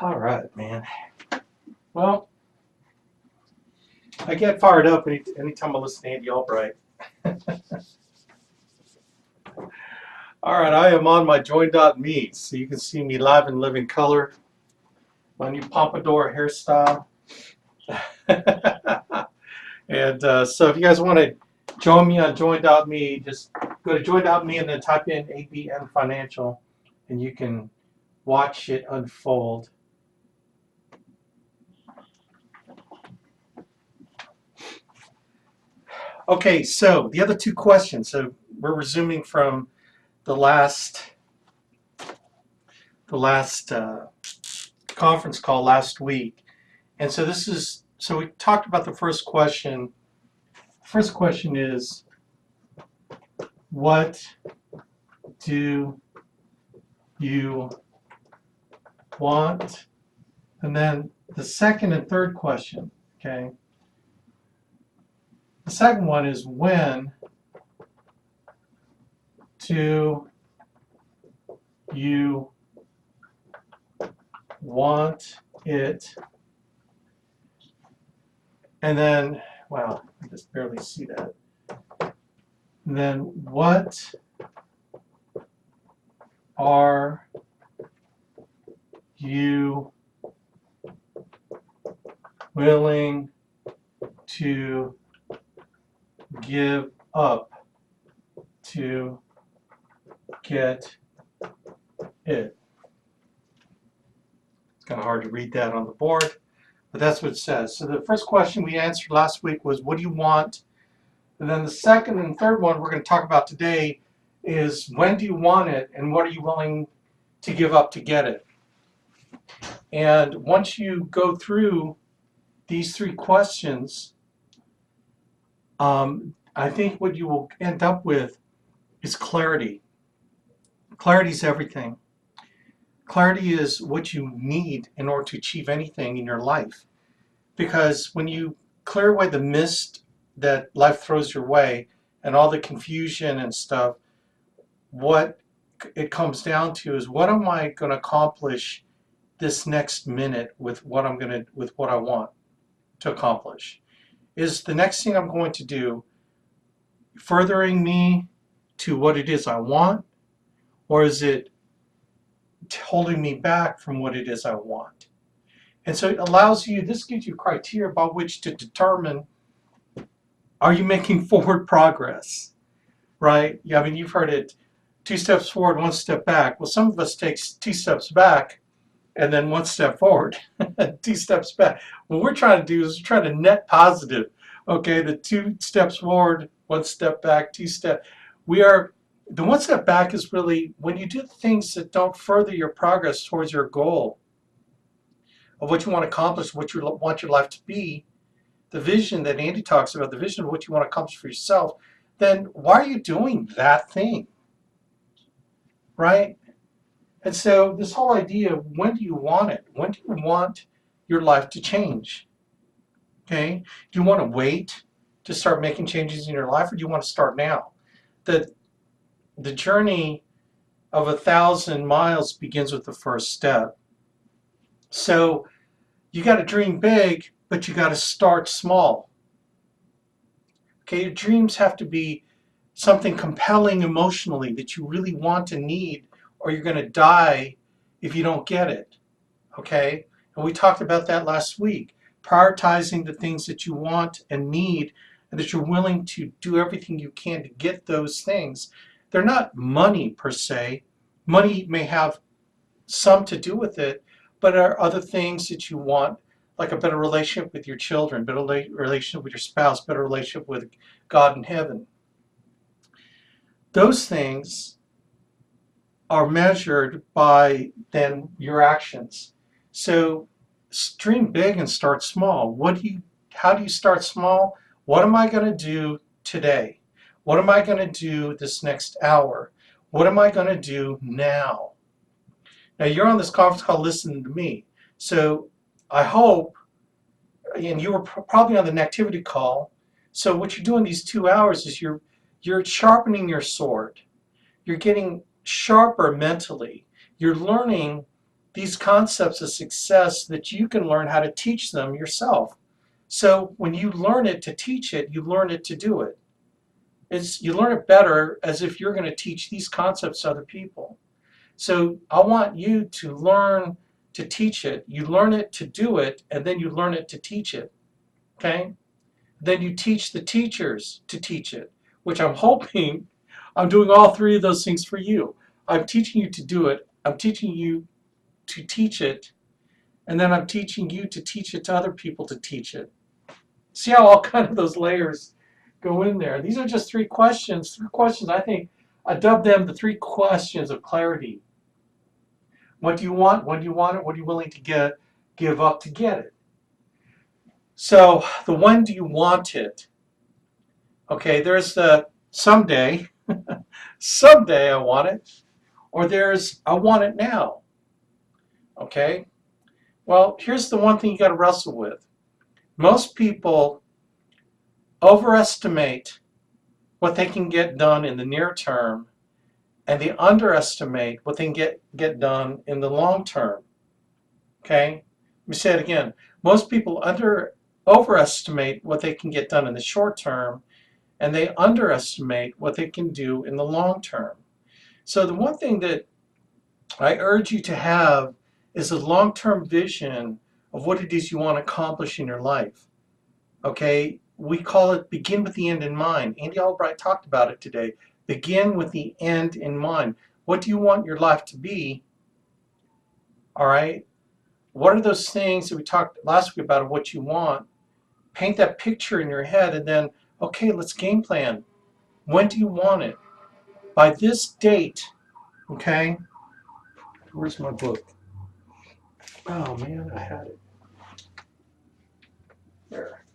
All right, man. Well, I get fired up anytime I listen to Andy Albright. All right, I am on my join.me, so you can see me live and live in color. My new pompadour hairstyle. And so if you guys want to join me on join.me, just go to join.me and then type in ABN Financial, and you can watch it unfold. Okay, so the other two questions. So we're resuming from the last conference call last week, and so we talked about the first question. First question is, what do you want? And then the second and third question, okay? The second one is, when do you want it? And then, wow, I just barely see that. And then, what are you willing to give up to get it? It's kind of hard to read that on the board, but that's what it says. So the first question we answered last week was, what do you want? And then the second and third one we're going to talk about today is, when do you want it and what are you willing to give up to get it? And once you go through these three questions, I think what you will end up with is clarity. Clarity is everything. Clarity is what you need in order to achieve anything in your life. Because when you clear away the mist that life throws your way and all the confusion and stuff, what it comes down to is, what am I going to accomplish this next minute with what I want to accomplish? Is the next thing I'm going to do furthering me to what it is I want, or is it holding me back from what it is I want? And so it allows you, this gives you criteria by which to determine, are you making forward progress, right? Yeah, I mean, you've heard it, 2 steps forward, 1 step back. Well, some of us take 2 steps back and then 1 step forward, 2 steps back. What we're trying to do is try to net positive. Okay, the 2 steps forward, 1 step back, 2 steps. The 1 step back is really when you do things that don't further your progress towards your goal of what you want to accomplish, what you want your life to be, the vision that Andy talks about, the vision of what you want to accomplish for yourself, then why are you doing that thing, right? And so this whole idea of, when do you want it? When do you want your life to change? Okay? Do you want to wait to start making changes in your life, or do you want to start now? The journey of 1,000 miles begins with the first step. So you got to dream big, but you got to start small. Okay, your dreams have to be something compelling emotionally that you really want and need, or you're going to die if you don't get it. Okay, and we talked about that last week. Prioritizing the things that you want and need, and that you're willing to do everything you can to get those things. They're not money per se. Money may have some to do with it, but are other things that you want, like a better relationship with your children, better relationship with your spouse, better relationship with God in heaven. Those things are measured by then your actions. So dream big and start small. How do you start small? What am I going to do today? What am I going to do this next hour? What am I going to do now? Now, you're on this conference call listening to me. So I hope, and you were probably on the activity call. So what you're doing these 2 hours is you're sharpening your sword. You're getting sharper mentally. You're learning these concepts of success that you can learn how to teach them yourself. So when you learn it to teach it, you learn it to do it. You learn it better as if you're going to teach these concepts to other people. So I want you to learn to teach it. You learn it to do it, and then you learn it to teach it. Okay? Then you teach the teachers to teach it, which I'm hoping I'm doing all three of those things for you. I'm teaching you to do it. I'm teaching you to teach it. And then I'm teaching you to teach it to other people to teach it. See how all kind of those layers go in there. These are just three questions. Three questions, I think, I dubbed them the three questions of clarity. What do you want? When do you want it? What are you willing to give up to get it? So the when do you want it? Okay, there's the someday, someday I want it, or there's I want it now. Okay, well, here's the one thing you got to wrestle with. Most people overestimate what they can get done in the near term, and they underestimate what they can get done in the long term. Okay, let me say it again. Most people overestimate what they can get done in the short term, and they underestimate what they can do in the long term. So the one thing that I urge you to have is a long-term vision of what it is you want to accomplish in your life. Okay, we call it begin with the end in mind. Andy Albright talked about it today. Begin with the end in mind. What do you want your life to be? All right. What are those things that we talked last week about of what you want? Paint that picture in your head, and then, okay, let's game plan. When do you want it? By this date, okay? Where's my book? Oh man, I had it. There.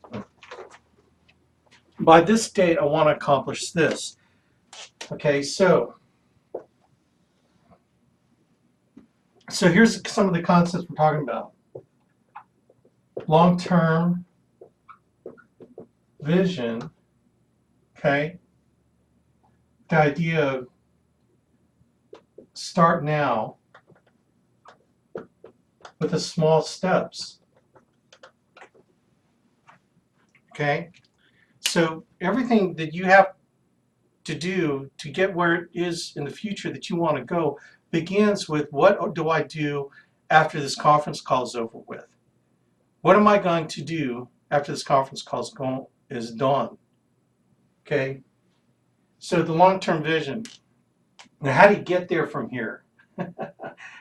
By this date, I want to accomplish this. Okay, so here's some of the concepts we're talking about. Long-term vision, okay? The idea of start now with the small steps, okay? So everything that you have to do to get where it is in the future that you want to go begins with what do I do after this conference call is over with? What am I going to do after this conference call is done? Okay, so the long-term vision. Now, how do you get there from here?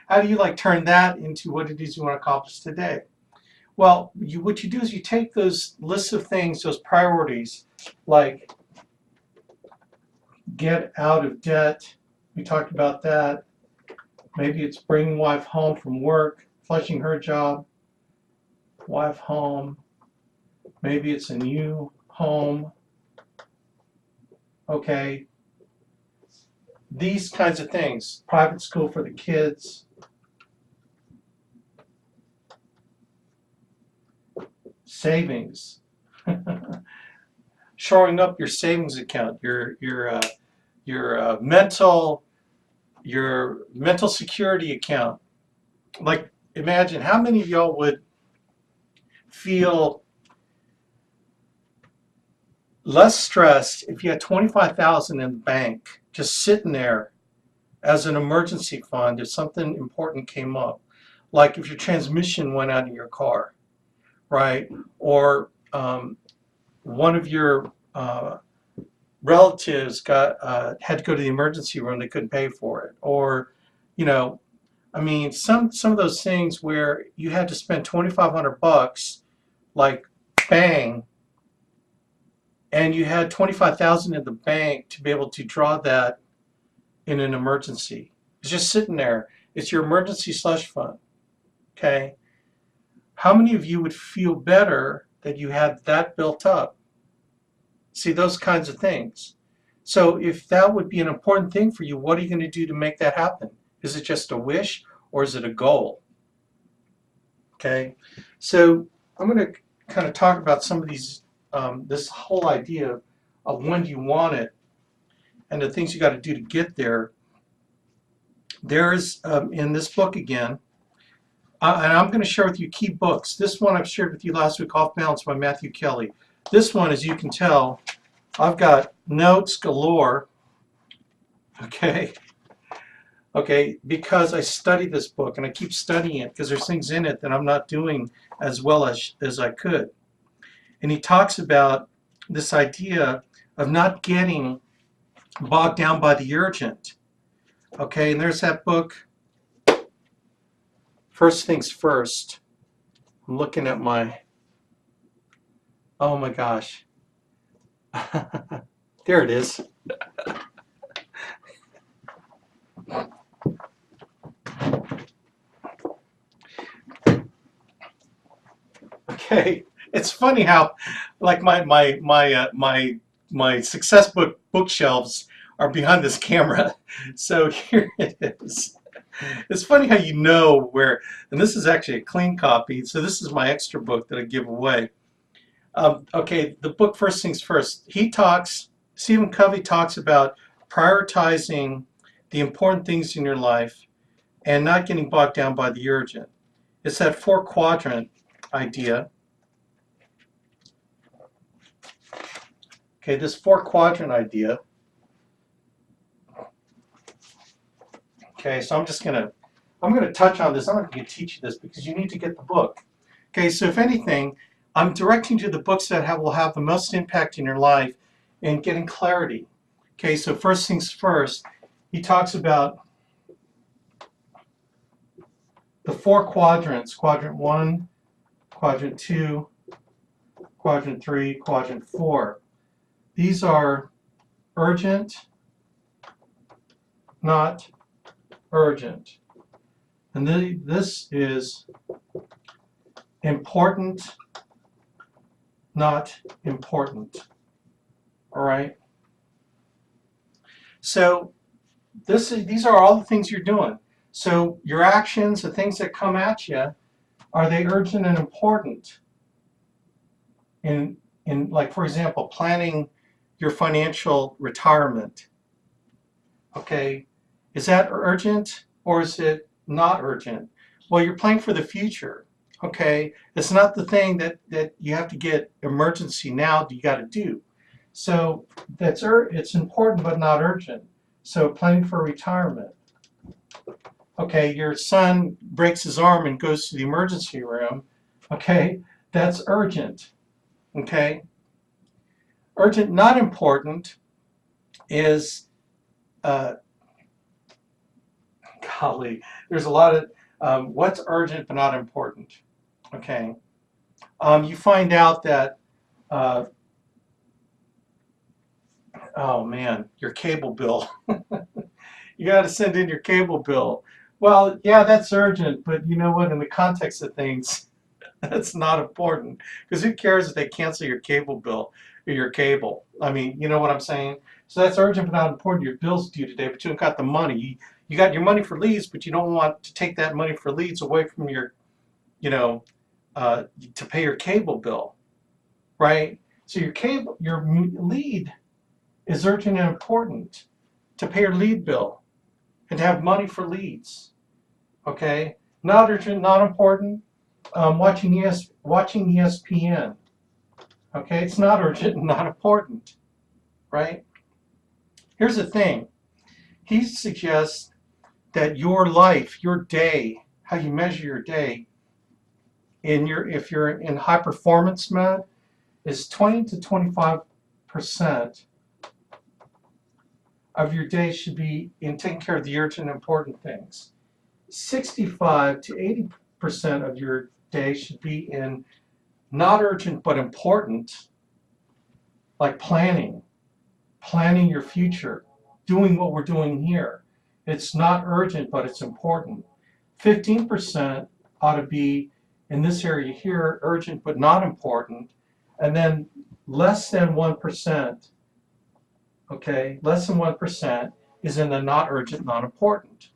How do you turn that into what it is you want to accomplish today? Well, what you do is you take those lists of things, those priorities, like get out of debt. We talked about that. Maybe it's bringing wife home from work, flushing her job, wife home. Maybe it's a new home. Okay. These kinds of things. Private school for the kids. Savings. Shoring up your savings account, your mental security account. Like, imagine how many of y'all would feel less stressed if you had $25,000 in the bank just sitting there as an emergency fund if something important came up, like if your transmission went out in your car, right? Or one of your relatives had to go to the emergency room, they couldn't pay for it, or I mean, some of those things where you had to spend $2,500, like bang, and you had $25,000 in the bank to be able to draw that in an emergency. It's just sitting there. It's your emergency slush fund. Okay. How many of you would feel better that you had that built up? See, those kinds of things. So if that would be an important thing for you, what are you going to do to make that happen? Is it just a wish or is it a goal? Okay. So I'm going to kind of talk about some of these, this whole idea of when do you want it and the things you got to do to get there. There's, in this book again, And I'm going to share with you key books. This one I've shared with you last week, Off Balance by Matthew Kelly. This one, as you can tell, I've got notes galore. Okay. Okay, because I study this book and I keep studying it because there's things in it that I'm not doing as well as I could. And he talks about this idea of not getting bogged down by the urgent. Okay, and there's that book, First Things First. I'm looking at my, oh my gosh. There it is. Okay, it's funny how, like my success book bookshelves are behind this camera. So here it is. It's funny how you know where, and this is actually a clean copy. So this is my extra book that I give away. Okay, the book First Things First. Stephen Covey talks about prioritizing the important things in your life and not getting bogged down by the urgent. It's that 4-quadrant idea. Okay, this 4-quadrant idea. Okay, so I'm gonna touch on this. I'm not gonna teach you this because you need to get the book. Okay, so if anything, I'm directing you to the books that will have the most impact in your life and getting clarity. Okay, so First Things First, he talks about the 4 quadrants: quadrant 1, quadrant 2, quadrant 3, quadrant 4. These are urgent, not urgent. And this is important, not important. All right? So these are all the things you're doing. So your actions, the things that come at you, are they urgent and important? In like, for example, planning your financial retirement. Okay, is that urgent or is it not urgent? Well, you're planning for the future. Okay, it's not the thing that you have to get emergency now that you got to do. So it's important but not urgent. So planning for retirement. Okay, your son breaks his arm and goes to the emergency room. Okay, that's urgent. Okay, urgent, not important is, golly, there's a lot of, what's urgent but not important. Okay, you find out that, oh man, your cable bill. You got to send in your cable bill. Well, yeah, that's urgent, but you know what? In the context of things, that's not important because who cares if they cancel your cable bill or your cable? I mean, you know what I'm saying? So that's urgent but not important. Your bill's due today, but you don't got the money. You got your money for leads, but you don't want to take that money for leads away from your, to pay your cable bill, right? So your lead is urgent and important to pay your lead bill and to have money for leads. Okay, not urgent, not important. Watching ESPN. Okay, it's not urgent and not important, right? Here's the thing. He suggests that your life, your day, how you measure your day, if you're in high performance mode, is 20 to 25% of your day should be in taking care of the urgent and important things. 65 to 80% of your day should be in not urgent but important, like planning your future, doing what we're doing here. It's not urgent, but it's important. 15% ought to be in this area here, urgent but not important, and then less than 1%, okay, less than 1% is in the not urgent, not important.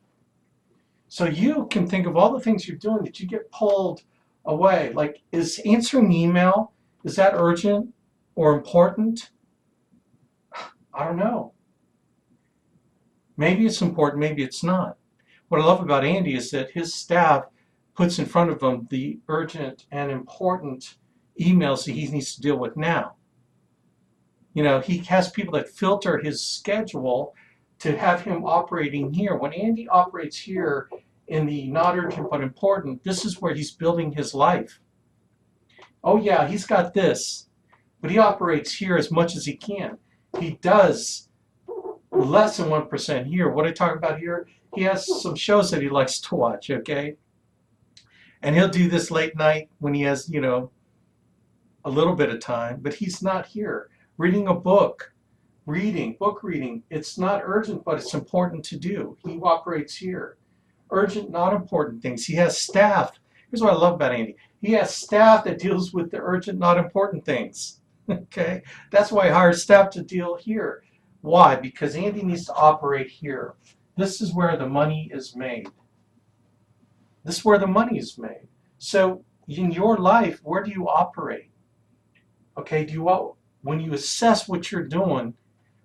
So you can think of all the things you're doing that you get pulled away. Like, is answering email, is that urgent or important? I don't know. Maybe it's important, maybe it's not. What I love about Andy is that his staff puts in front of him the urgent and important emails that he needs to deal with now. You know, he has people that filter his schedule to have him operating here. When Andy operates here in the not urgent but important, this is where he's building his life. Oh yeah, he's got this, but he operates here as much as he can. He does less than 1% here. What I talk about here, he has some shows that he likes to watch, okay? And he'll do this late night when he has, you know, a little bit of time, but he's not here. Reading a book, book reading, it's not urgent, but it's important to do. He operates here. Urgent, not important things. He has staff. Here's what I love about Andy. He has staff that deals with the urgent, not important things. Okay? That's why I hired staff to deal here. Why? Because Andy needs to operate here. This is where the money is made. This is where the money is made. So in your life, where do you operate? Okay, when you assess what you're doing,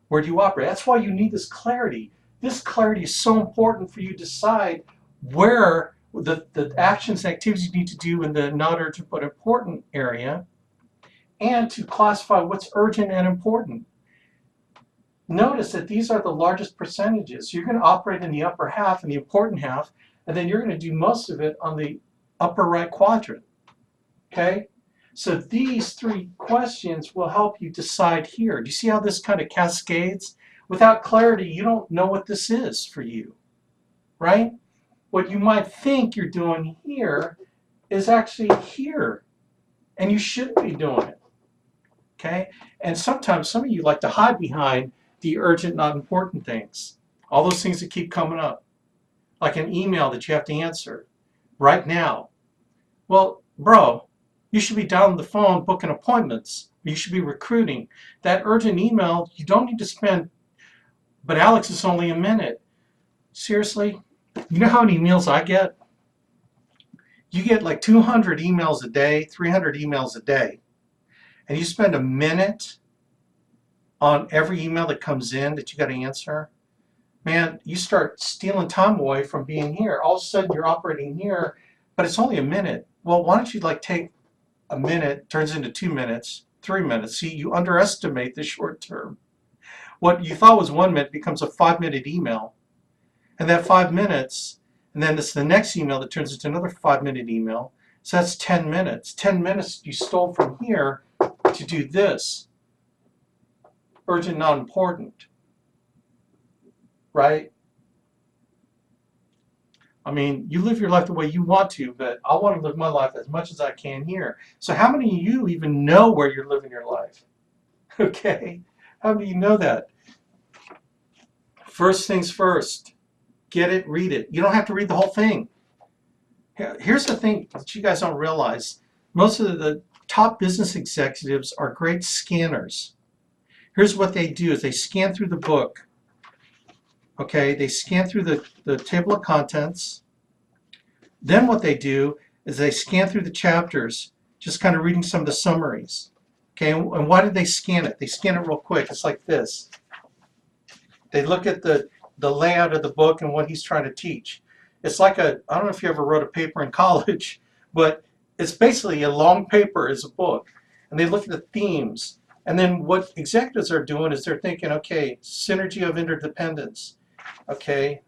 where do you operate? That's why you need this clarity. This clarity is so important for you to decide where the actions and activities you need to do in the not urgent but important area, and to classify what's urgent and important. Notice that these are the largest percentages. You're going to operate in the upper half and the important half, and then you're going to do most of it on the upper right quadrant. Okay? So these three questions will help you decide here. Do you see how this kind of cascades? Without clarity, you don't know what this is for you, right? What you might think you're doing here is actually here, and you should be doing it, okay? And sometimes some of you like to hide behind the urgent, not important things, all those things that keep coming up, like an email that you have to answer right now. Well, bro, you should be down the phone booking appointments. You should be recruiting. That urgent email, you don't need to spend, but Alex, it's only a minute. Seriously? You know how many emails I get? You get like 200 emails a day, 300 emails a day, and you spend a minute on every email that comes in that you got to answer. Man, you start stealing time away from being here. All of a sudden you're operating here, but it's only a minute. Well, why don't you like take a minute, turns into 2 minutes, 3 minutes. See, you underestimate the short term. What you thought was 1 minute becomes a 5-minute email. And that 5 minutes, and then it's the next email that turns into another 5-minute email. So that's 10 minutes. 10 minutes you stole from here to do this. Urgent, not important. Right? I mean, you live your life the way you want to, but I want to live my life as much as I can here. So how many of you even know where you're living your life? Okay? How many of you know that? First things first. Get it, read it. You don't have to read the whole thing. Here's the thing that you guys don't realize. Most of the top business executives are great scanners. Here's what they do is they scan through the book. Okay, they scan through the table of contents. Then what they do is they scan through the chapters, just kind of reading some of the summaries. Okay, and why did they scan it? They scan it real quick. It's like this. They look at the layout of the book and what he's trying to teach. It's like I don't know if you ever wrote a paper in college, but it's basically a long paper is a book. And they look at the themes. And then what executives are doing is they're thinking, okay, synergy of interdependence. Okay,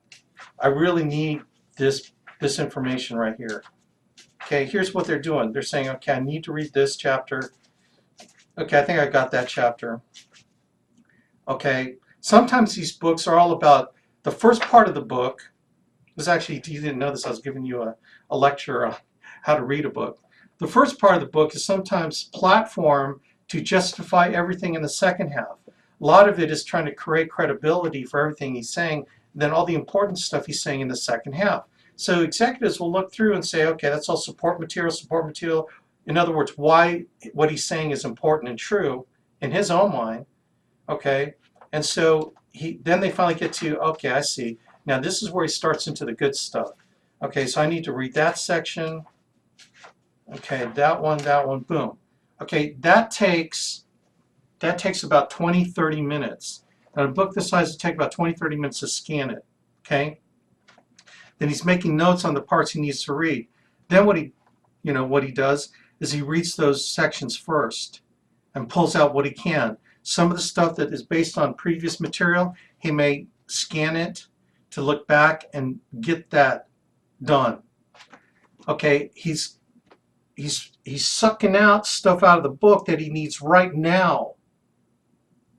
I really need this information right here. Okay, here's what they're doing. They're saying, okay, I need to read this chapter. Okay, I think I got that chapter. Okay, sometimes these books are all about the first part of the book. Was actually, you didn't know this, I was giving you a lecture on how to read a book. The first part of the book is sometimes platform to justify everything in the second half. A lot of it is trying to create credibility for everything he's saying, then all the important stuff he's saying in the second half. So executives will look through and say, okay, that's all support material. In other words, why what he's saying is important and true in his own mind. Okay, and so then they finally get to, okay, I see. Now this is where he starts into the good stuff. Okay, so I need to read that section. Okay, that one, boom. Okay, that takes about 20-30 minutes. Now a book this size will take about 20-30 minutes to scan it. Okay? Then he's making notes on the parts he needs to read. Then what he does is he reads those sections first and pulls out what he can. Some of the stuff that is based on previous material, he may scan it to look back and get that done. Okay, he's sucking out stuff out of the book that he needs right now,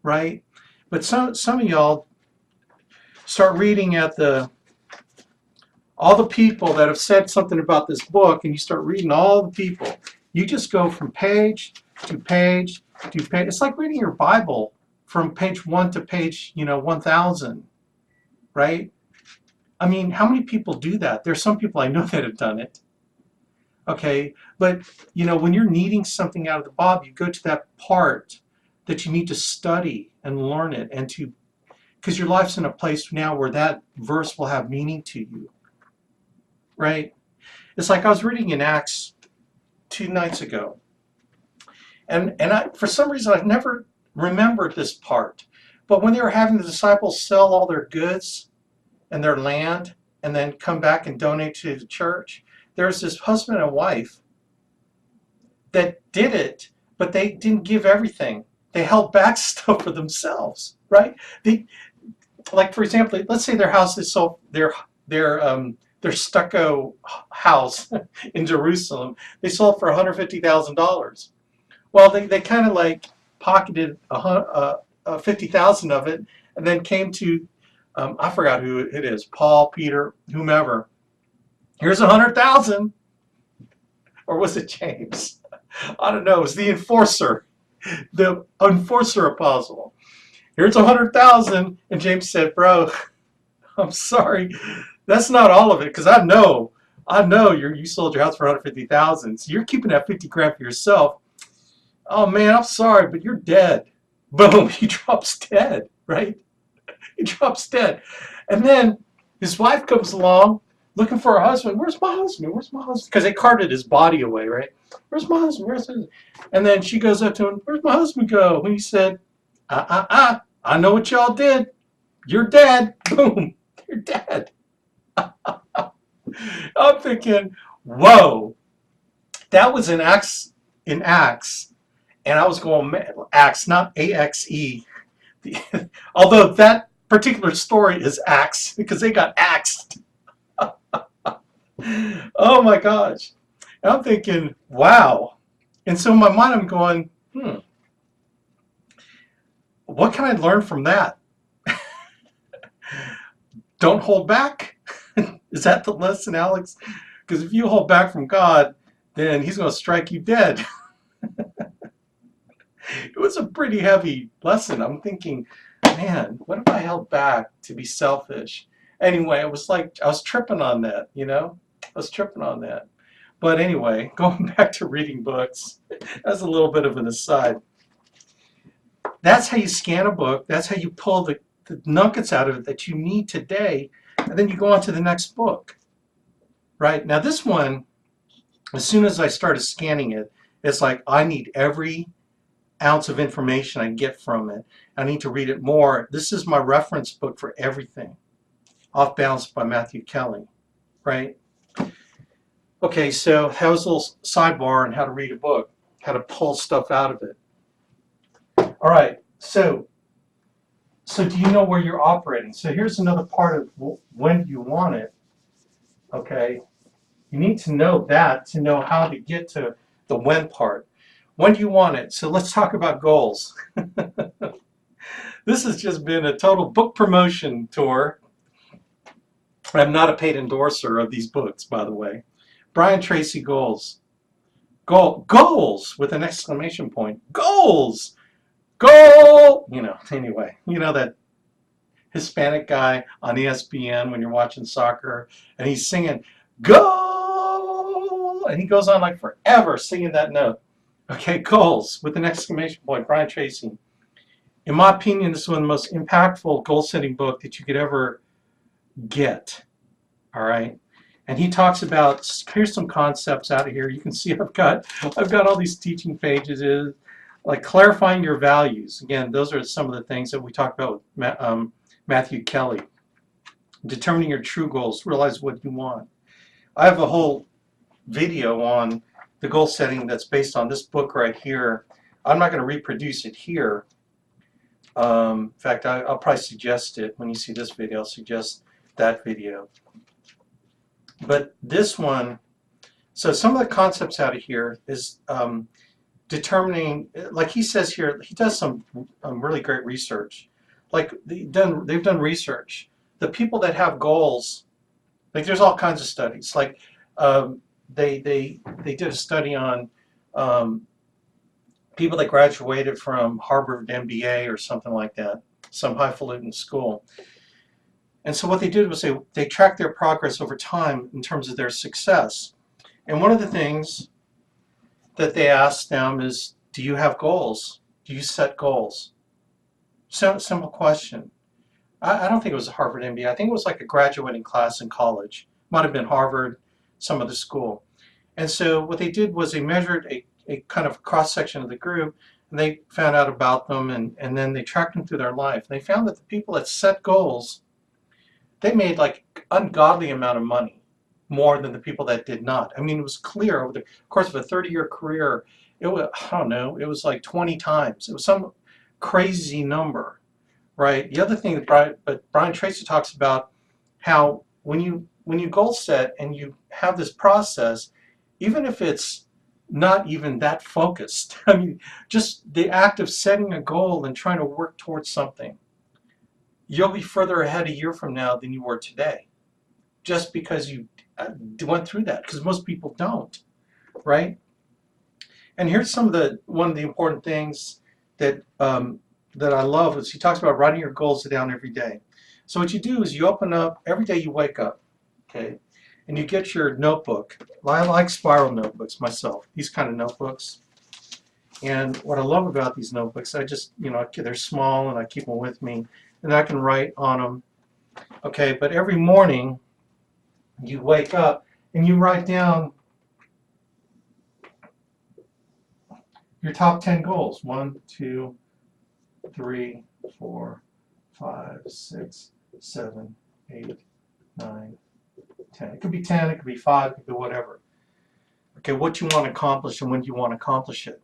right? But some of y'all start reading at all the people that have said something about this book, and you start reading all the people. You just go from page to page to page. It's like reading your Bible from page 1 to page 1000, right? I mean, how many people do that? There's some people I know that have done it. Okay, but when you're needing something out of the Bible, you go to that part that you need to study and learn it, and because your life's in a place now where that verse will have meaning to you, right? It's like I was reading in Acts 2 nights ago, and I, for some reason, I've never remembered this part, but when they were having the disciples sell all their goods and their land and then come back and donate to the church, there's this husband and wife that did it, but they didn't give everything. They held back stuff for themselves, right? Like, for example, let's say their house is sold, their stucco house in Jerusalem, they sold for $150,000. Well, they kind of like pocketed 50,000 of it, and then came to I forgot who it is, Paul, Peter, whomever. Here's 100,000, or was it James? I don't know. It was the enforcer apostle. Here's 100,000, and James said, "Bro, I'm sorry, that's not all of it, because I know you sold your house for 150,000, so you're keeping that 50 grand for yourself. Oh man, I'm sorry, but you're dead." Boom, he drops dead, right? He drops dead, and then his wife comes along looking for her husband. Where's my husband? Where's my husband? Because they carted his body away, right? Where's my husband? Where's his? And then she goes up to him. Where's my husband go? And he said, I know what y'all did. You're dead. Boom, you're dead. I'm thinking, whoa, that was in Acts, and I was going, Acts, not AXE. Although that particular story is Acts because they got axed. Oh my gosh. And I'm thinking, wow. And so in my mind I'm going, what can I learn from that? Don't hold back? Is that the lesson, Alex? Because if you hold back from God, then he's going to strike you dead. It was a pretty heavy lesson. I'm thinking, man, what if I held back to be selfish? Anyway, it was like I was tripping on that, I was tripping on that. But anyway, going back to reading books, that's a little bit of an aside. That's how you scan a book. That's how you pull the nuggets out of it that you need today, and then you go on to the next book. Right? Now this one, as soon as I started scanning it, it's like I need every ounce of information I get from it. I need to read it more. This is my reference book for everything. Off Balance by Matthew Kelly, right? Okay, so that was a little sidebar on how to read a book, how to pull stuff out of it. All right, so do you know where you're operating? So here's another part of when you want it, okay? You need to know that to know how to get to the when part. When do you want it? So let's talk about goals. This has just been a total book promotion tour. I'm not a paid endorser of these books, by the way. Brian Tracy Goals. Goals with an exclamation point. Goals! Goal! Anyway, that Hispanic guy on ESPN when you're watching soccer, and he's singing, goal! And he goes on like forever singing that note. Okay, goals with an exclamation point. Brian Tracy. In my opinion, this is one of the most impactful goal-setting book that you could ever get. All right, and he talks about, here's some concepts out of here. You can see I've got all these teaching pages. Like clarifying your values. Again, those are some of the things that we talked about with Matthew Kelly. Determining your true goals. Realize what you want. I have a whole video on the goal setting that's based on this book right here. I'm not going to reproduce it here. In fact, I'll probably suggest it when you see this video. I'll suggest that video. But this one, so some of the concepts out of here is determining, like he says here, he does some really great research. Like they've done research. The people that have goals, like there's all kinds of studies. Like they did a study on people that graduated from Harvard MBA or something like that, some highfalutin school. And so what they did was they tracked their progress over time in terms of their success. And one of the things that they asked them is, do you have goals? Do you set goals? So simple question. I don't think it was a Harvard MBA. I think it was like a graduating class in college. Might have been Harvard, some other school. And so what they did was they measured a kind of cross-section of the group, and they found out about them, and then they tracked them through their life. And they found that the people that set goals, they made like ungodly amount of money, more than the people that did not. I mean, it was clear over the course of a 30-year career, it was, I don't know, it was like 20 times. It was some crazy number, right? The other thing that Brian Tracy talks about, how when you goal set and you have this process, even if it's not even that focused, I mean, just the act of setting a goal and trying to work towards something, you'll be further ahead a year from now than you were today, just because you went through that, because most people don't, right? And here's one of the important things that that I love is he talks about writing your goals down every day. So what you do is you open up every day, you wake up, okay, and you get your notebook. Well, I like spiral notebooks myself, these kind of notebooks. And what I love about these notebooks, I just, they're small and I keep them with me, and I can write on them. Okay, but every morning you wake up and you write down your top 10 goals. 1, 2, 3, 4, 5, 6, 7, 8, 9, 10. It could be 10, it could be 5, it could be whatever. Okay, what you want to accomplish and when you want to accomplish it.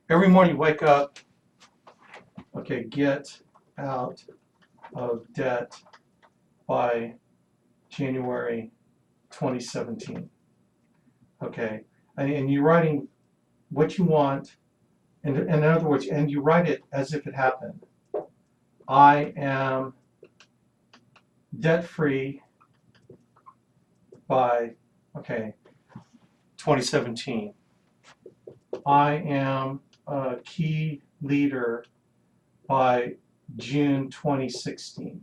Every morning you wake up, okay, get out of debt by January 2017. Okay, and you're writing what you want, and in other words, and you write it as if it happened. I am debt-free by, okay, 2017. I am a key leader by June 2016.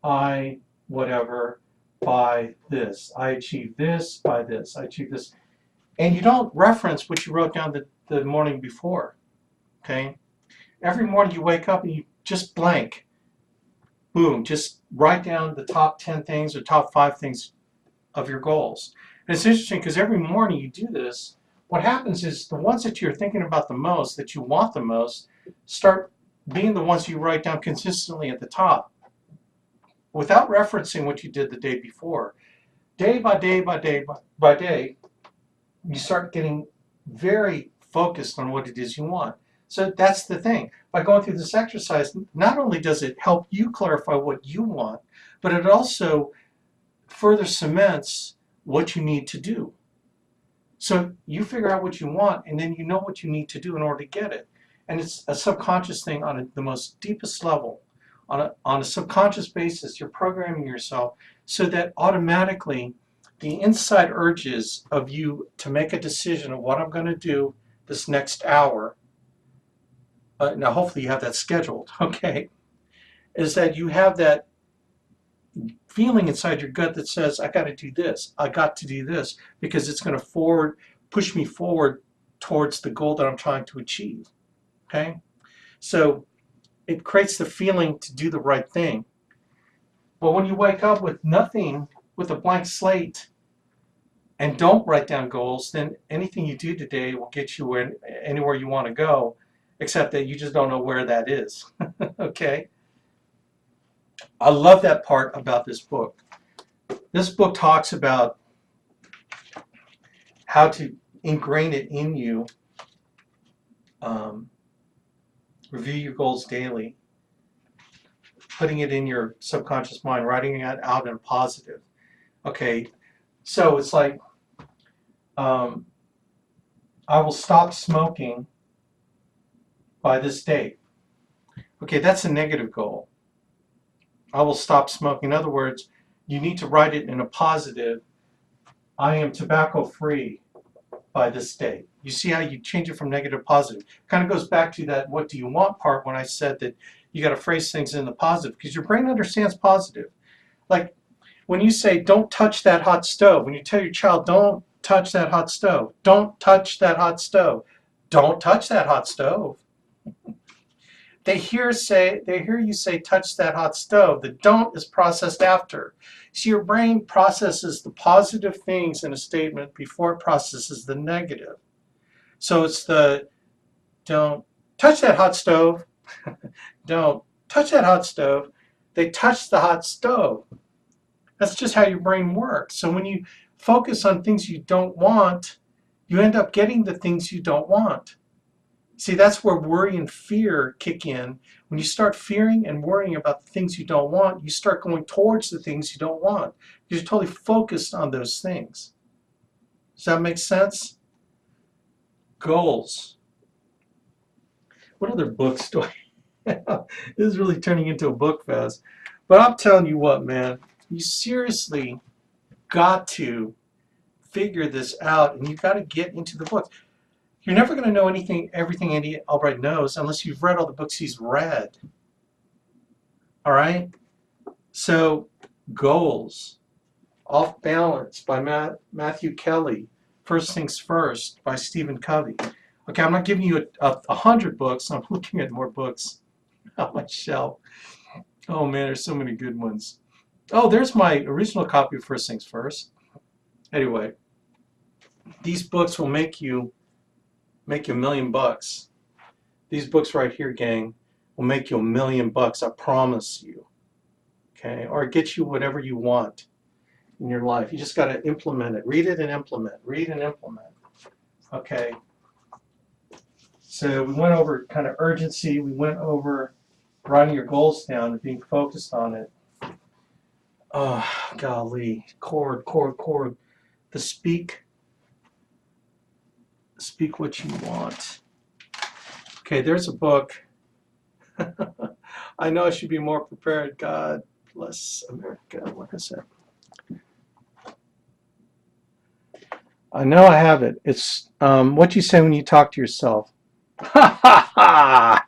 I, whatever, by this. I achieved this by this. I achieved this. And you don't reference what you wrote down the morning before, okay? Every morning you wake up and you just blank. Boom, just write down the top 10 things or top 5 things of your goals. And it's interesting because every morning you do this, what happens is the ones that you're thinking about the most, that you want the most, start being the ones you write down consistently at the top without referencing what you did the day before. Day by day by day by day, you start getting very focused on what it is you want. So that's the thing. By going through this exercise, not only does it help you clarify what you want, but it also further cements what you need to do. So you figure out what you want, and then you know what you need to do in order to get it. And it's a subconscious thing on the most deepest level. On a subconscious basis, you're programming yourself so that automatically the inside urges of you to make a decision of what I'm going to do this next hour, now hopefully you have that scheduled, okay, is that you have that feeling inside your gut that says, I got to do this, I got to do this, because it's going to push me forward towards the goal that I'm trying to achieve, okay? So it creates the feeling to do the right thing. But when you wake up with nothing, with a blank slate, and don't write down goals, then anything you do today will get you anywhere you want to go, except that you just don't know where that is, okay? I love that part about this book. This book talks about how to ingrain it in you. Um, Review your goals daily, putting it in your subconscious mind, writing it out in positive. Okay, so it's like, um, I will stop smoking by this date. Okay, that's a negative goal. I will stop smoking. In other words, you need to write it in a positive. I am tobacco free by this date. You see how you change it from negative to positive. Kind of goes back to that what do you want part when I said that you got to phrase things in the positive because your brain understands positive. Like when you say don't touch that hot stove, when you tell your child don't touch that hot stove, don't touch that hot stove, don't touch that hot stove. They hear you say touch that hot stove. The don't is processed after. So your brain processes the positive things in a statement before it processes the negative. So it's the don't touch that hot stove. Don't touch that hot stove. They touch the hot stove. That's just how your brain works. So when you focus on things you don't want, you end up getting the things you don't want. See, that's where worry and fear kick in. When you start fearing and worrying about the things you don't want, you start going towards the things you don't want. You're totally focused on those things. Does that make sense? Goals. What other books do I have? This is really turning into a book fest. But I'm telling you what, man, you seriously got to figure this out, and you've got to get into the books. You're never going to know everything Andy Albright knows unless you've read all the books he's read. All right? So, Goals. Off Balance by Matthew Kelly. First Things First by Stephen Covey. Okay, I'm not giving you 100 books. I'm looking at more books on my shelf. Oh man, there's so many good ones. Oh, there's my original copy of First Things First. Anyway, these books will make you $1 million. These books right here, gang, will make you $1 million. I promise you. Okay, or get you whatever you want in your life. You just got to implement it. Read it and implement. Read and implement. Okay. So we went over kind of urgency. We went over writing your goals down and being focused on it. Oh, golly. Cord. The speak what you want. Okay, there's a book. I know I should be more prepared. God bless America. What is it? I know I have it. It's what you say when you talk to yourself. Ha ha ha!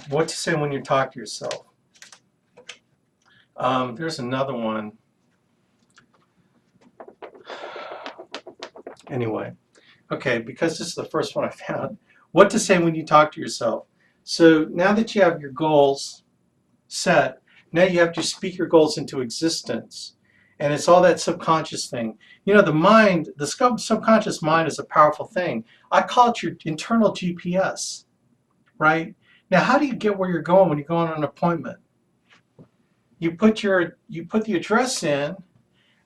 What to say when you talk to yourself. There's another one. Anyway, okay, because this is the first one I found. What to say when you talk to yourself. So now that you have your goals set, now you have to speak your goals into existence. And it's all that subconscious thing. You know, the mind, the subconscious mind is a powerful thing. I call it your internal GPS, right? Now, how do you get where you're going when you go on an appointment? You put the address in,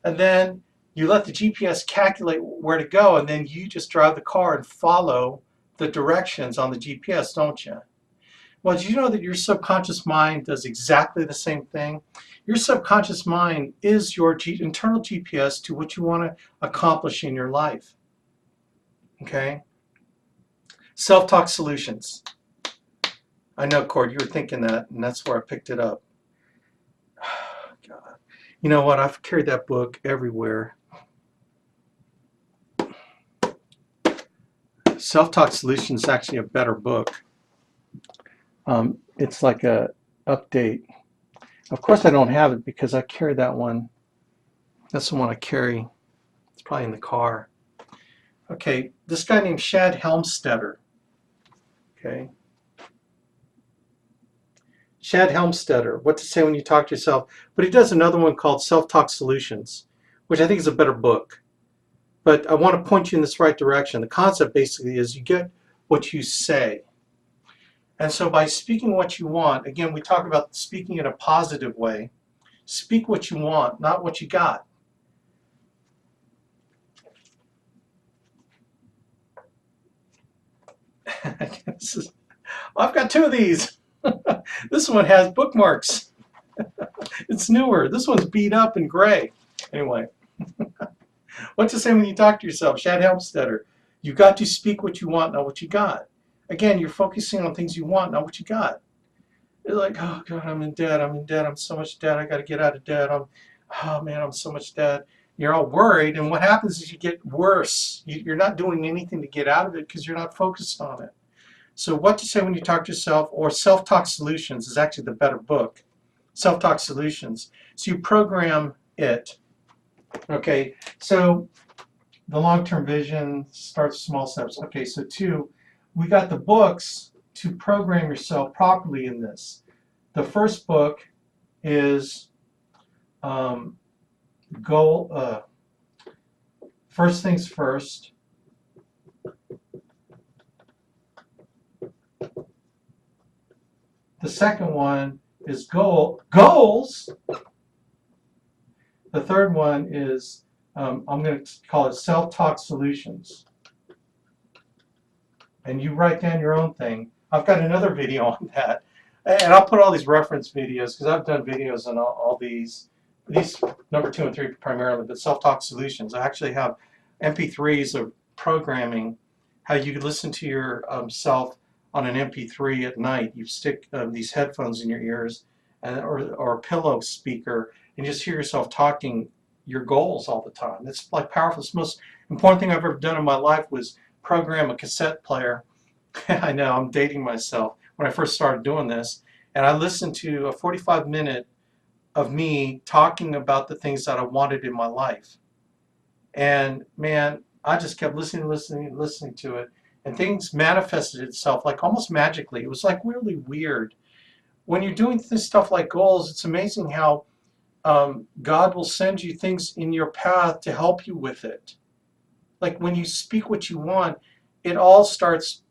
and then you let the GPS calculate where to go, and then you just drive the car and follow the directions on the GPS, don't you? Well, did you know that your subconscious mind does exactly the same thing? Your subconscious mind is your internal GPS to what you want to accomplish in your life. Okay? Self-talk solutions. I know, Cord, you were thinking that, and that's where I picked it up. God. You know what? I've carried that book everywhere. Self-talk solutions is actually a better book. It's like a update. Of course, I don't have it because I carry that one. That's the one I carry. It's probably in the car. Okay, this guy named Shad Helmstetter. Okay. Shad Helmstetter, What to Say When You Talk to Yourself. But he does another one called Self-Talk Solutions, which I think is a better book. But I want to point you in this right direction. The concept basically is you get what you say. And so by speaking what you want, again, we talk about speaking in a positive way. Speak what you want, not what you got. I've got two of these. This one has bookmarks. It's newer. This one's beat up and gray. Anyway, what to say when you talk to yourself? Shad Helmstetter. You got to speak what you want, not what you got. Again, you're focusing on things you want, not what you got. It's like, oh God, I'm in debt. I'm in debt. I'm so much debt. I got to get out of debt. Oh man, I'm so much debt. You're all worried, and what happens is you get worse. You're not doing anything to get out of it because you're not focused on it. So what to say when you talk to yourself, or Self-Talk Solutions is actually the better book. Self-Talk Solutions. So you program it. Okay, so the long-term vision starts small steps. Okay, so 2, we got the books to program yourself properly in this. The first book is First Things First. The second one is Goals. The third one is, I'm going to call it Self-Talk Solutions. And you write down your own thing. I've got another video on that. And I'll put all these reference videos because I've done videos on all these number 2 and 3 primarily, but Self-Talk Solutions. I actually have MP3s of programming, how you could listen to yourself on an MP3 at night. You stick these headphones in your ears or a pillow speaker and just hear yourself talking your goals all the time. It's like powerful. It's the most important thing I've ever done in my life was program a cassette player. I know, I'm dating myself. When I first started doing this, and I listened to a 45-minute of me talking about the things that I wanted in my life. And man, I just kept listening to it, and things manifested itself like almost magically. It was like really weird. When you're doing this stuff like goals, it's amazing how God will send you things in your path to help you with it. Like when you speak what you want, it all starts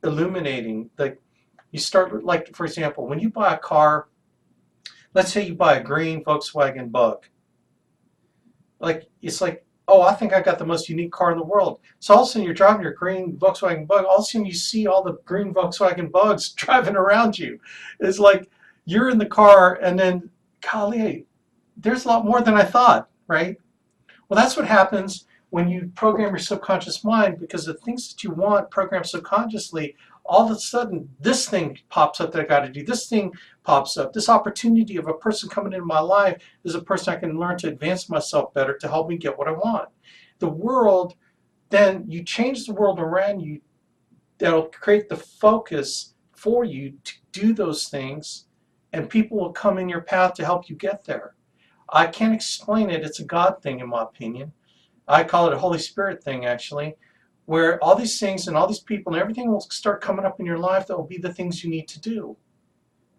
illuminating. Like you start, like for example, when you buy a car, let's say you buy a green Volkswagen Bug. Like it's like, oh, I think I got the most unique car in the world. So all of a sudden you're driving your green Volkswagen Bug. All of a sudden you see all the green Volkswagen Bugs driving around you. It's like you're in the car, and then, golly, there's a lot more than I thought, right? Well, that's what happens when you program your subconscious mind, because the things that you want programmed subconsciously, all of a sudden this thing pops up that I got to do. This thing pops up. This opportunity of a person coming into my life is a person I can learn to advance myself better to help me get what I want. The world, then you change the world around you that'll create the focus for you to do those things, and people will come in your path to help you get there. I can't explain it. It's a God thing, in my opinion. I call it a Holy Spirit thing, actually, where all these things and all these people and everything will start coming up in your life that will be the things you need to do.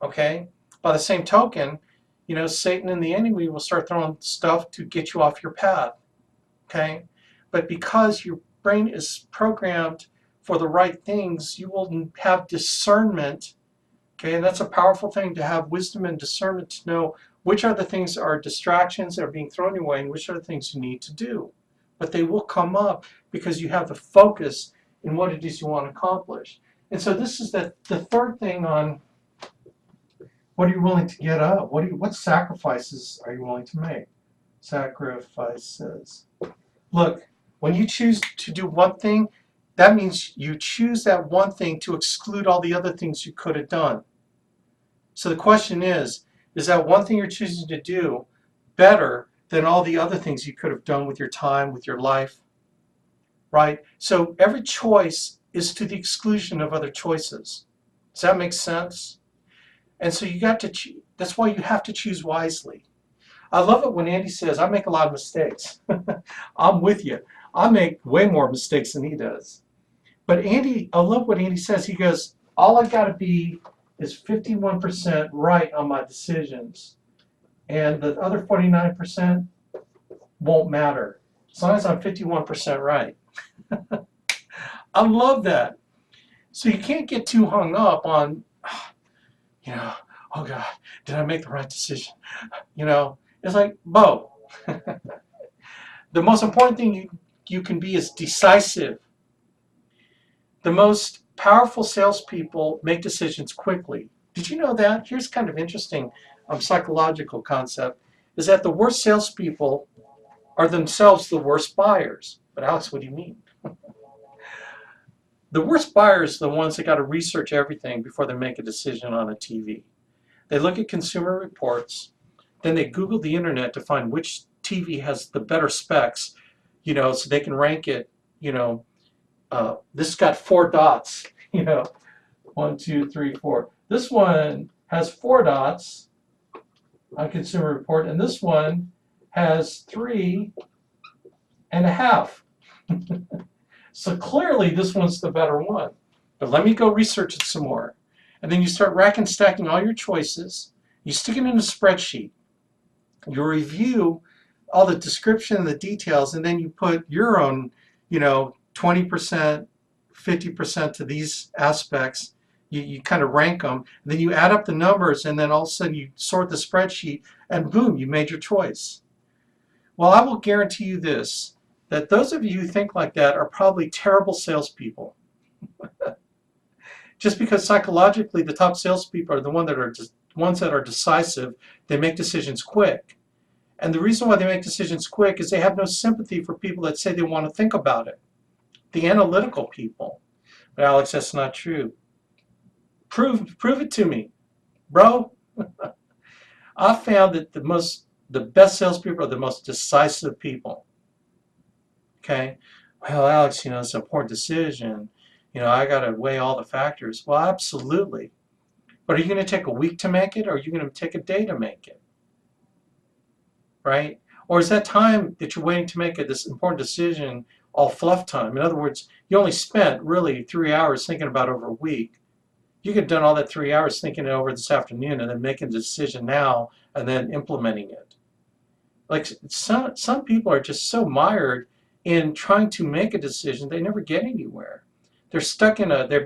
Okay? By the same token, you know, Satan and the enemy will start throwing stuff to get you off your path. Okay? But because your brain is programmed for the right things, you will have discernment. Okay? And that's a powerful thing, to have wisdom and discernment to know which are the things that are distractions that are being thrown your way and which are the things you need to do. But they will come up because you have the focus in what it is you want to accomplish. And so this is the third thing on what are you willing to get up? What sacrifices are you willing to make? Sacrifices. Look, when you choose to do one thing, that means you choose that one thing to exclude all the other things you could have done. So the question is that one thing you're choosing to do better than all the other things you could have done with your time, with your life, right? So every choice is to the exclusion of other choices. Does that make sense? And so you got to that's why you have to choose wisely. I love it when Andy says, I make a lot of mistakes. I'm with you. I make way more mistakes than he does. But Andy, I love what Andy says. He goes, all I got to be is 51% right on my decisions. And the other 49% won't matter, as long as I'm 51% right. I love that. So you can't get too hung up on, you know, oh God, did I make the right decision? You know, it's like, Bo, the most important thing you can be is decisive. The most powerful salespeople make decisions quickly. Did you know that? Here's kind of interesting psychological concept, is that the worst salespeople are themselves the worst buyers. But Alex, what do you mean? The worst buyers are the ones that got to research everything before they make a decision on a TV. They look at consumer reports, then they Google the internet to find which TV has the better specs, so they can rank it. This has got 4 dots. One, two, three, four. This one has 4 dots on consumer report, and this one has 3.5. So clearly this one's the better one. But let me go research it some more. And then you start rack and stacking all your choices. You stick it in a spreadsheet. You review all the description and the details, and then you put your own, 20%, 50% to these aspects. You kind of rank them. And then you add up the numbers, and then all of a sudden you sort the spreadsheet, and boom, you made your choice. Well, I will guarantee you this, that those of you who think like that are probably terrible salespeople. Just because psychologically the top salespeople are the ones that are decisive, they make decisions quick. And the reason why they make decisions quick is they have no sympathy for people that say they want to think about it. The analytical people. But Alex, that's not true. Prove it to me, bro. I found that the best salespeople are the most decisive people. Okay? Well, Alex, it's an important decision. I got to weigh all the factors. Well, absolutely. But are you going to take a week to make it, or are you going to take a day to make it? Right? Or is that time that you're waiting to make this important decision all fluff time? In other words, you only spent really 3 hours thinking about it over a week. You could have done all that 3 hours thinking it over this afternoon and then making the decision now and then implementing it. Like some people are just so mired in trying to make a decision, they never get anywhere. They're stuck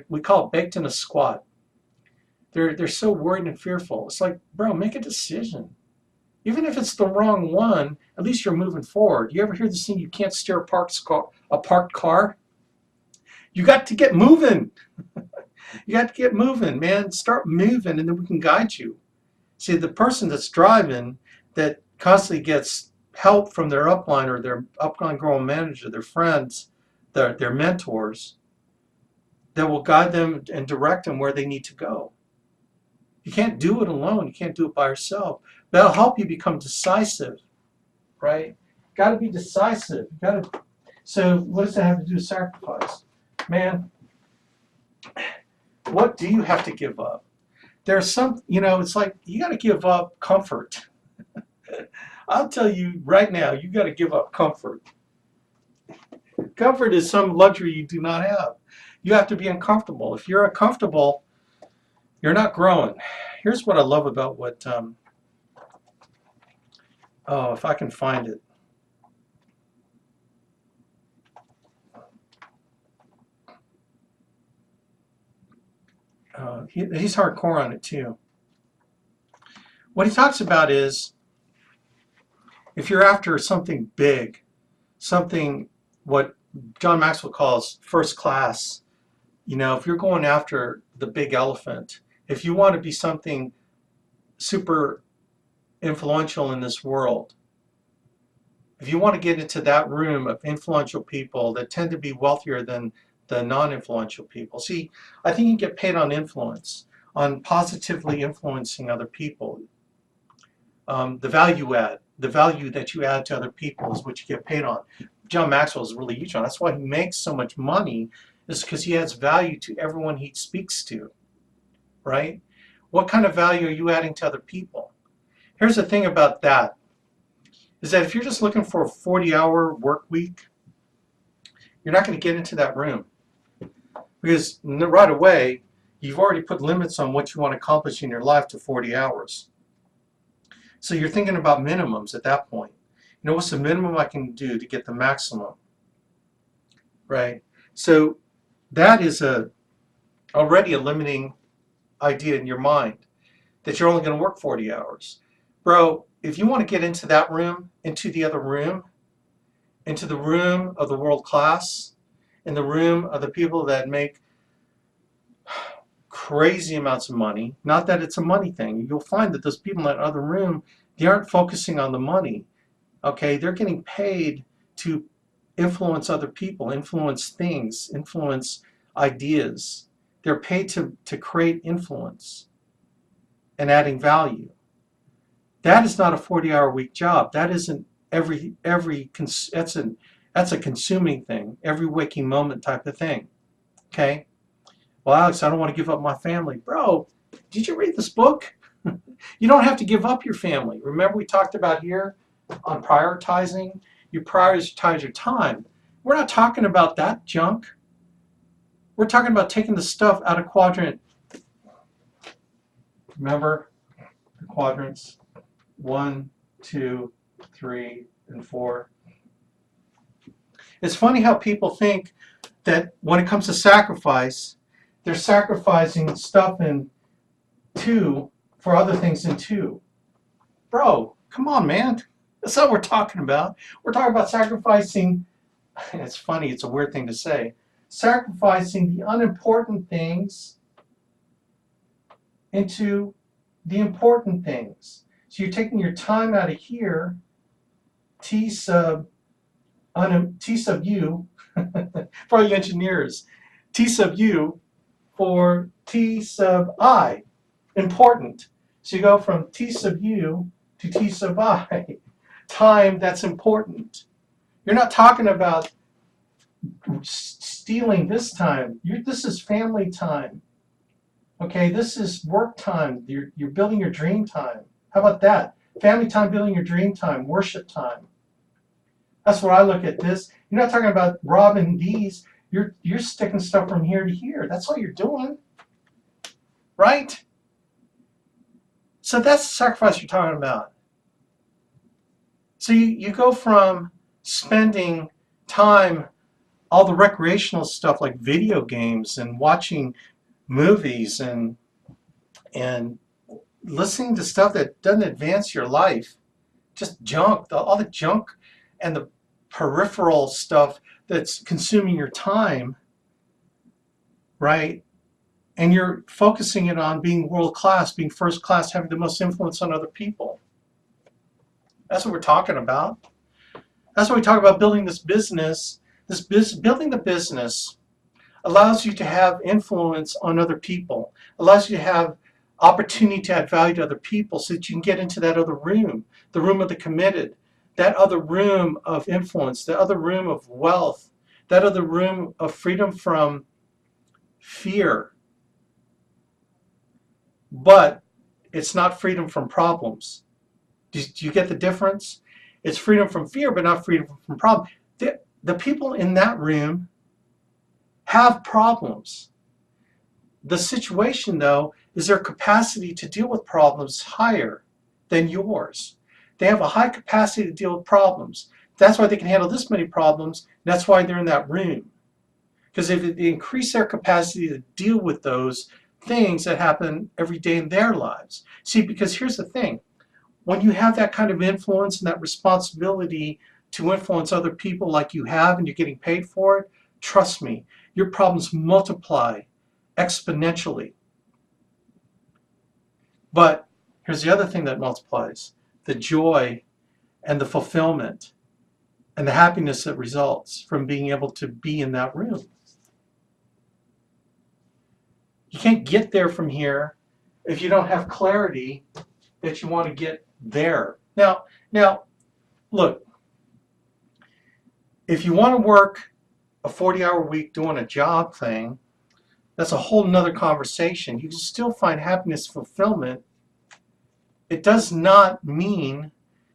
we call it baked in a squat. They're so worried and fearful. It's like, bro, make a decision. Even if it's the wrong one, at least you're moving forward. You ever hear the saying, you can't steer a parked car? You got to get moving. You got to get moving, man. Start moving, and then we can guide you. See, the person that's driving that constantly gets help from their upline or their upline growing manager, their friends, their mentors, that will guide them and direct them where they need to go. You can't do it alone. You can't do it by yourself. That'll help you become decisive, right? Got to be decisive. So what does that have to do with sacrifice? Man, what do you have to give up? There's some, it's like you got to give up comfort. I'll tell you right now, you got to give up comfort. Comfort is some luxury you do not have. You have to be uncomfortable. If you're uncomfortable, you're not growing. Here's what I love about what, if I can find it. He's hardcore on it too. What he talks about is, if you're after something big, something what John Maxwell calls first class, if you're going after the big elephant, if you want to be something super influential in this world, if you want to get into that room of influential people that tend to be wealthier than the non-influential people. See, I think you get paid on influence, on positively influencing other people. The value that you add to other people is what you get paid on. John Maxwell is really huge on. That's why he makes so much money, is because he adds value to everyone he speaks to, right? What kind of value are you adding to other people? Here's the thing about that, is that if you're just looking for a 40-hour work week, you're not going to get into that room. Because right away, you've already put limits on what you want to accomplish in your life to 40 hours. So you're thinking about minimums at that point. What's the minimum I can do to get the maximum? Right? So that is already a limiting idea in your mind. that you're only going to work 40 hours. Bro, if you want to get into that room, into the other room, into the room of the world class, in the room of the people that make crazy amounts of money, not that it's a money thing, you'll find that those people in that other room, they aren't focusing on the money. Okay, they're getting paid to influence other people, influence things, influence ideas. They're paid to create influence and adding value. That is not a 40-hour week job. That isn't that's a consuming thing, every waking moment type of thing. Okay? Well, Alex, I don't want to give up my family. Bro, did you read this book? You don't have to give up your family. Remember we talked about here on prioritizing? You prioritize your time. We're not talking about that junk. We're talking about taking the stuff out of quadrant. Remember the quadrants? 1, 2, 3, and 4. It's funny how people think that when it comes to sacrifice, they're sacrificing stuff in 2 for other things in 2. Bro, come on, man. That's not what we're talking about. We're talking about sacrificing, it's funny, it's a weird thing to say, sacrificing the unimportant things into the important things. So you're taking your time out of here, T sub u, for all you engineers, T sub u for T sub I, important. So you go from T sub u to T sub I, time that's important. You're not talking about stealing this time. This is family time. Okay, this is work time. You're building your dream time. How about that? Family time, building your dream time, worship time. That's what I look at this. You're not talking about robbing these. You're sticking stuff from here to here. That's all you're doing, right? So that's the sacrifice you're talking about. So you go from spending time, all the recreational stuff like video games and watching movies and listening to stuff that doesn't advance your life, just junk, all the junk and the peripheral stuff that's consuming your time, right? And you're focusing it on being world class, being first class, having the most influence on other people. That's what we're talking about. That's why we talk about building this business. Building the business allows you to have influence on other people, allows you to have opportunity to add value to other people so that you can get into that other room, the room of the committed, that other room of influence, the other room of wealth, that other room of freedom from fear. But it's not freedom from problems. Do you get the difference? It's freedom from fear, but not freedom from problems. The people in that room have problems. The situation, though, is their capacity to deal with problems higher than yours. They have a high capacity to deal with problems. That's why they can handle this many problems. That's why they're in that room. Because if they increase their capacity to deal with those things that happen every day in their lives. See, because here's the thing. When you have that kind of influence and that responsibility to influence other people like you have and you're getting paid for it, trust me, your problems multiply exponentially. But here's the other thing that multiplies, the joy and the fulfillment and the happiness that results from being able to be in that room. You can't get there from here if you don't have clarity that you want to get there. Now, look, if you want to work a 40-hour week doing a job thing, that's a whole nother conversation. You can still find happiness, fulfillment. It does not mean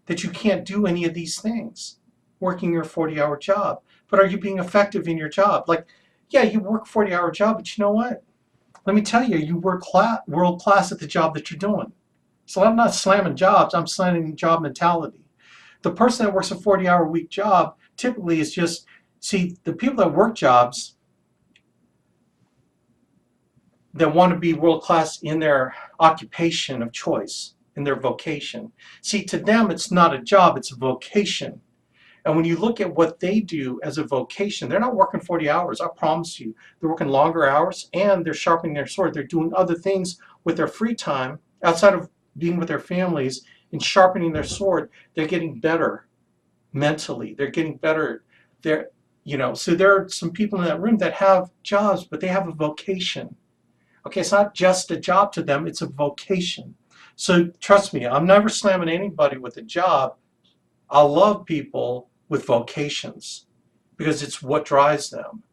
that you can't do any of these things, working your 40-hour job. But are you being effective in your job? Like, yeah, you work a 40-hour job, but you know what? Let me tell you, you work world class at the job that you're doing. So I'm not slamming jobs, I'm slamming job mentality. The person that works a 40-hour week job typically is just, see, the people that work jobs, that want to be world class in their occupation of choice, in their vocation. See, to them, it's not a job, it's a vocation. And when you look at what they do as a vocation, they're not working 40 hours, I promise you. They're working longer hours and they're sharpening their sword. They're doing other things with their free time outside of being with their families and sharpening their sword. They're getting better mentally. They're getting better. They're, so there are some people in that room that have jobs, but they have a vocation. Okay, it's not just a job to them, it's a vocation. So trust me, I'm never slamming anybody with a job. I love people with vocations because it's what drives them.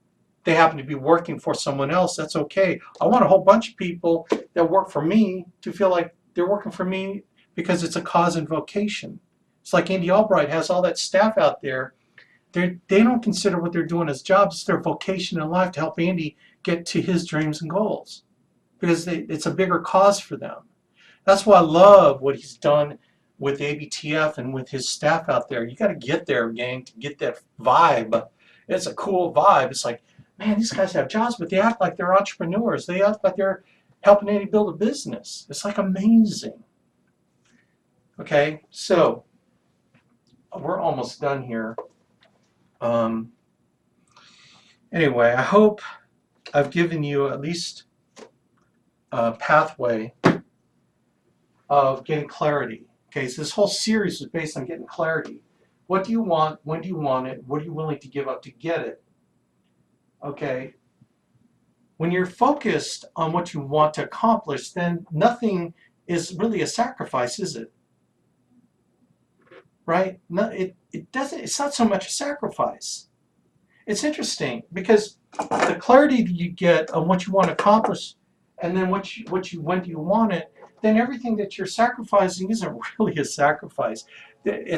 They happen to be working for someone else, that's okay. I want a whole bunch of people that work for me to feel like they're working for me because it's a cause and vocation. It's like Andy Albright has all that staff out there. They don't consider what they're doing as jobs. It's their vocation in life to help Andy get to his dreams and goals because it's a bigger cause for them. That's why I love what he's done with ABTF and with his staff out there. You got to get there, gang, to get that vibe. It's a cool vibe. It's like, man, these guys have jobs, but they act like they're entrepreneurs. They act like they're helping Andy build a business. It's like amazing. Okay, so we're almost done here. Anyway, I hope I've given you at least a pathway of getting clarity. Okay, so this whole series is based on getting clarity. What do you want? When do you want it? What are you willing to give up to get it? Okay, when you're focused on what you want to accomplish, then nothing is really a sacrifice, is it? Right? No, it doesn't. It's not so much a sacrifice. It's interesting because the clarity that you get on what you want to accomplish, and then when do you want it, then everything that you're sacrificing isn't really a sacrifice.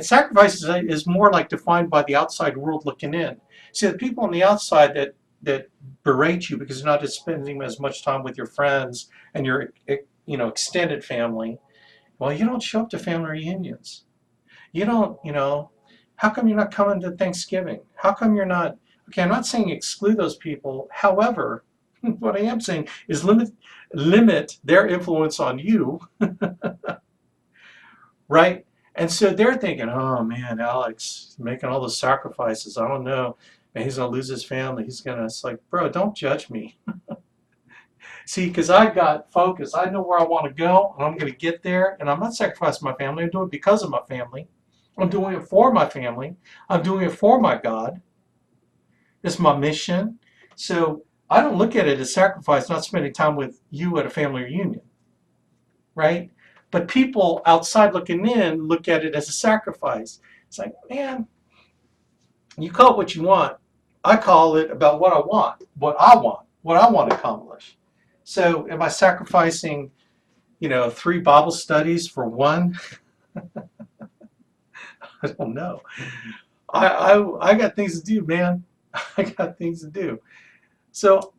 Sacrifice is more like defined by the outside world looking in. See, the people on the outside that berate you because you're not just spending as much time with your friends and your extended family. Well, you don't show up to family reunions. You don't, how come you're not coming to Thanksgiving? How come you're not? Okay, I'm not saying exclude those people. However, what I am saying is limit their influence on you, right? And so they're thinking, oh man, Alex making all those sacrifices. I don't know. Man, he's gonna lose his family. It's like, bro, don't judge me. See, because I got focused. I know where I want to go, and I'm going to get there. And I'm not sacrificing my family. I'm doing it because of my family. I'm doing it for my family. I'm doing it for my God. It's my mission. So I don't look at it as sacrifice, not spending time with you at a family reunion, right? But people outside looking in look at it as a sacrifice. It's like, man, you call it what you want. I call it about what I want, what I want to accomplish. So am I sacrificing, 3 Bible studies for one? I don't know. I got things to do, man. I got things to do. So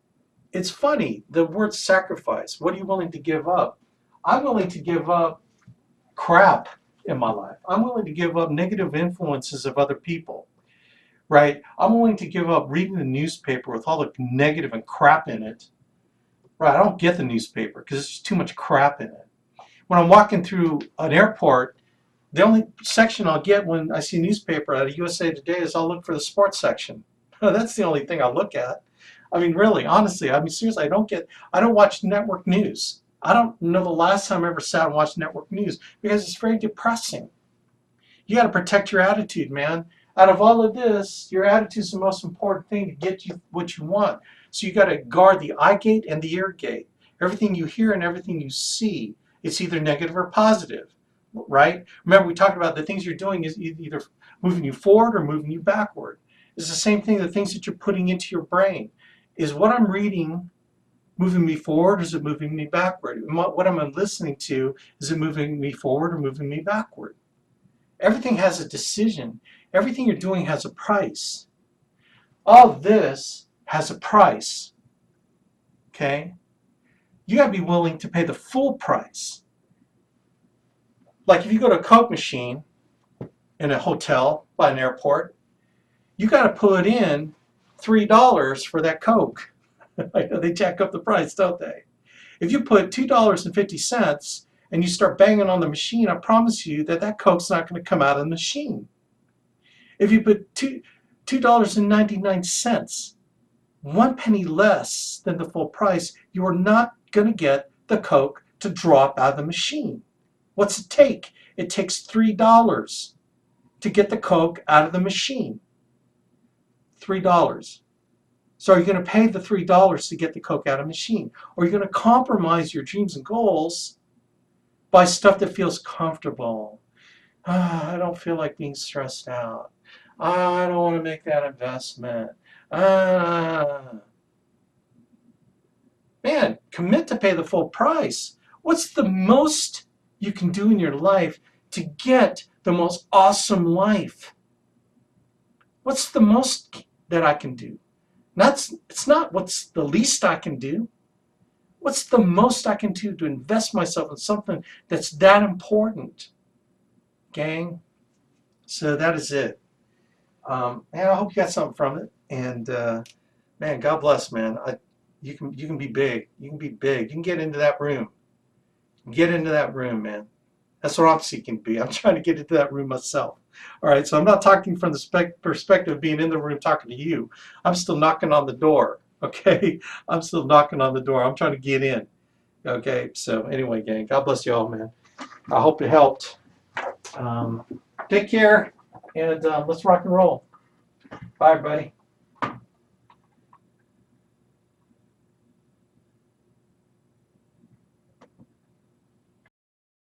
it's funny, the word sacrifice. What are you willing to give up? I'm willing to give up crap in my life. I'm willing to give up negative influences of other people, right? I'm willing to give up reading the newspaper with all the negative and crap in it. Right, I don't get the newspaper because there's just too much crap in it. When I'm walking through an airport, the only section I'll get when I see a newspaper out of USA Today is I'll look for the sports section. That's the only thing I look at. I mean, really, honestly, seriously, I don't watch network news. I don't know the last time I ever sat and watched network news because it's very depressing. You got to protect your attitude, man. Out of all of this, your attitude is the most important thing to get you what you want. So you got to guard the eye gate and the ear gate. Everything you hear and everything you see, it's either negative or positive, right? Remember, we talked about the things you're doing is either moving you forward or moving you backward. It's the same thing, the things that you're putting into your brain. Is what I'm reading moving me forward or is it moving me backward? What am I listening to, is it moving me forward or moving me backward? Everything has a decision. Everything you're doing has a price. All of this has a price. Okay? You got to be willing to pay the full price. Like if you go to a Coke machine in a hotel by an airport, you got to put in $3 for that Coke. They jack up the price, don't they? If you put $2.50 and you start banging on the machine, I promise you that that Coke's not going to come out of the machine. If you put $2.99, 1 penny less than the full price, you are not going to get the Coke to drop out of the machine. What's it take? It takes $3 to get the Coke out of the machine. $3. So are you going to pay the $3 to get the Coke out of the machine? Or are you going to compromise your dreams and goals by stuff that feels comfortable? I don't feel like being stressed out. I don't want to make that investment. Man, commit to pay the full price. What's the most you can do in your life to get the most awesome life? What's the most that I can do? It's not what's the least I can do. What's the most I can do to invest myself in something that's that important? Gang. So that is it. Man, I hope you got something from it. And man, God bless, man. You can be big. You can be big. You can get into that room. Get into that room, man. That's what I'm seeking to be. I'm trying to get into that room myself. All right, so I'm not talking from the perspective of being in the room talking to you. I'm still knocking on the door, okay? I'm still knocking on the door. I'm trying to get in, okay? So anyway, gang, God bless you all, man. I hope it helped. Take care, and let's rock and roll. Bye, everybody.